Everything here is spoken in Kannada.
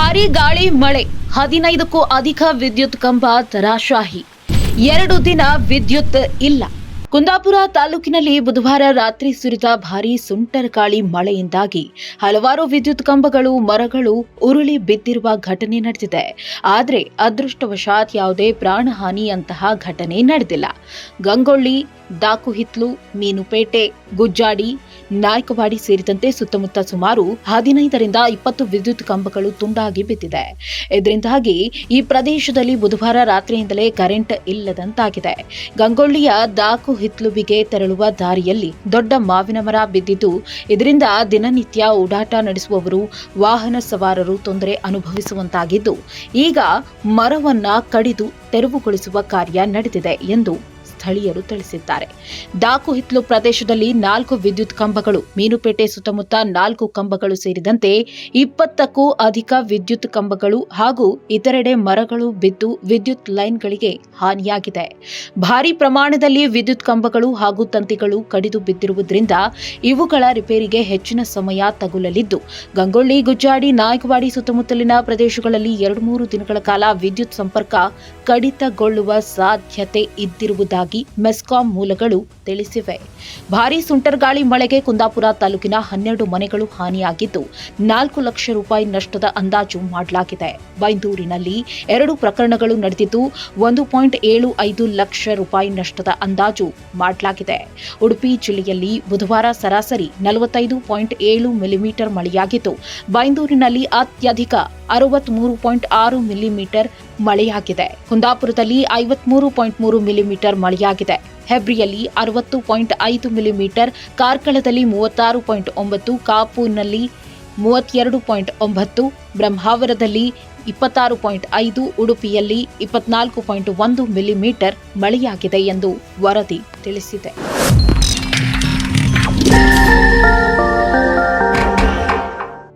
ಭಾರೀ ಗಾಳಿ ಮಳೆ 15ಕ್ಕೂ ಅಧಿಕ ವಿದ್ಯುತ್ ಕಂಬ ತರಾಶಾಹಿ 2 ದಿನ ವಿದ್ಯುತ್ ಇಲ್ಲ. ಕುಂದಾಪುರ ತಾಲೂಕಿನಲ್ಲಿ ಬುಧವಾರ ರಾತ್ರಿ ಸುರಿದ ಭಾರೀ ಸುಂಟರಗಾಳಿ ಮಳೆಯಿಂದಾಗಿ ಹಲವಾರು ವಿದ್ಯುತ್ ಕಂಬಗಳು ಮರಗಳು ಉರುಳಿ ಬಿದ್ದಿರುವ ಘಟನೆ ನಡೆದಿದೆ. ಆದರೆ ಅದೃಷ್ಟವಶಾತ್ ಯಾವುದೇ ಪ್ರಾಣಹಾನಿಯಂತಹ ಘಟನೆ ನಡೆದಿಲ್ಲ. ಗಂಗೊಳ್ಳಿ, ದಾಕುಹಿತ್ಲು, ಮೀನುಪೇಟೆ, ಗುಜ್ಜಾಡಿ, ನಾಯ್ಕವಾಡಿ ಸೇರಿದಂತೆ ಸುತ್ತಮುತ್ತ ಸುಮಾರು 15ರಿಂದ 20 ವಿದ್ಯುತ್ ಕಂಬಗಳು ತುಂಡಾಗಿ ಬಿದ್ದಿದೆ. ಇದರಿಂದಾಗಿ ಈ ಪ್ರದೇಶದಲ್ಲಿ ಬುಧವಾರ ರಾತ್ರಿಯಿಂದಲೇ ಕರೆಂಟ್ ಇಲ್ಲದಂತಾಗಿದೆ. ಗಂಗೊಳ್ಳಿಯ ದಾಕುಹಿತ್ಲುವಿಗೆ ತೆರಳುವ ದಾರಿಯಲ್ಲಿ ದೊಡ್ಡ ಮಾವಿನ ಮರ ಬಿದ್ದಿದ್ದು, ಇದರಿಂದ ದಿನನಿತ್ಯ ಓಡಾಟ ನಡೆಸುವವರು, ವಾಹನ ಸವಾರರು ತೊಂದರೆ ಅನುಭವಿಸುವಂತಾಗಿದ್ದು, ಈಗ ಮರವನ್ನ ಕಡಿದು ತೆರವುಗೊಳಿಸುವ ಕಾರ್ಯ ನಡೆದಿದೆ ಎಂದು ಸ್ಥಳೀಯರು ತಿಳಿಸಿದ್ದಾರೆ. ದಾಕುಹಿತ್ಲು ಪ್ರದೇಶದಲ್ಲಿ 4 ವಿದ್ಯುತ್ ಕಂಬಗಳು, ಮೀನುಪೇಟೆ ಸುತ್ತಮುತ್ತ 4 ಕಂಬಗಳು ಸೇರಿದಂತೆ 20ಕ್ಕೂ ಅಧಿಕ ವಿದ್ಯುತ್ ಕಂಬಗಳು ಹಾಗೂ ಇತರೆಡೆ ಮರಗಳು ಬಿದ್ದು ವಿದ್ಯುತ್ ಲೈನ್ಗಳಿಗೆ ಹಾನಿಯಾಗಿದೆ. ಭಾರೀ ಪ್ರಮಾಣದಲ್ಲಿ ವಿದ್ಯುತ್ ಕಂಬಗಳು ಹಾಗೂ ತಂತಿಗಳು ಕಡಿದು ಬಿದ್ದಿರುವುದರಿಂದ ಇವುಗಳ ರಿಪೇರಿಗೆ ಹೆಚ್ಚಿನ ಸಮಯ ತಗುಲಲಿದ್ದು, ಗಂಗೊಳ್ಳಿ, ಗುಜ್ಜಾಡಿ, ನಾಯ್ಕವಾಡಿ ಸುತ್ತಮುತ್ತಲಿನ ಪ್ರದೇಶಗಳಲ್ಲಿ 2-3 ದಿನಗಳ ಕಾಲ ವಿದ್ಯುತ್ ಸಂಪರ್ಕ ಕಡಿತಗೊಳ್ಳುವ ಸಾಧ್ಯತೆ ಇದ್ದಿರುವುದಾಗಿ ಮೆಸ್ಕಾಂ ಮೂಲಗಳು ತಿಳಿಸಿವೆ. ಭಾರೀ ಸುಂಟರಗಾಳಿ ಮಳೆಗೆ ಕುಂದಾಪುರ ತಾಲೂಕಿನ 12 ಮನೆಗಳು ಹಾನಿಯಾಗಿದ್ದು, 4 ಲಕ್ಷ ರೂಪಾಯಿ ನಷ್ಟದ ಅಂದಾಜು ಮಾಡಲಾಗಿದೆ. ಬೈಂದೂರಿನಲ್ಲಿ 2 ಪ್ರಕರಣಗಳು ನಡೆದಿದ್ದು, 1.75 ಲಕ್ಷ ರೂಪಾಯಿ ನಷ್ಟದ ಅಂದಾಜು ಮಾಡಲಾಗಿದೆ. ಉಡುಪಿ ಜಿಲ್ಲೆಯಲ್ಲಿ ಬುಧವಾರ ಸರಾಸರಿ 45.7 ಮಿಲಿಮೀಟರ್ ಮಳೆಯಾಗಿದ್ದು, ಬೈಂದೂರಿನಲ್ಲಿ ಅತ್ಯಧಿಕ 63.6 ಮಿಲಿಮೀಟರ್ ಮಳೆಯಾಗಿದೆ. ಕುಂದಾಪುರದಲ್ಲಿ 53.3 ಮಿಲಿಮೀಟರ್ ಮಳೆಯಾಗಿದೆ. ಹೆಬ್ರಿಯಲ್ಲಿ 60.5 ಮಿಲಿಮೀಟರ್, ಕಾರ್ಕಳದಲ್ಲಿ 36.9, ಕಾಪುನಲ್ಲಿ 32.9, ಬ್ರಹ್ಮಾವರದಲ್ಲಿ 26.5, ಉಡುಪಿಯಲ್ಲಿ 24.1 ಮಿಲಿಮೀಟರ್ ಮಳೆಯಾಗಿದೆ ಎಂದು ವರದಿ ತಿಳಿಸಿದೆ.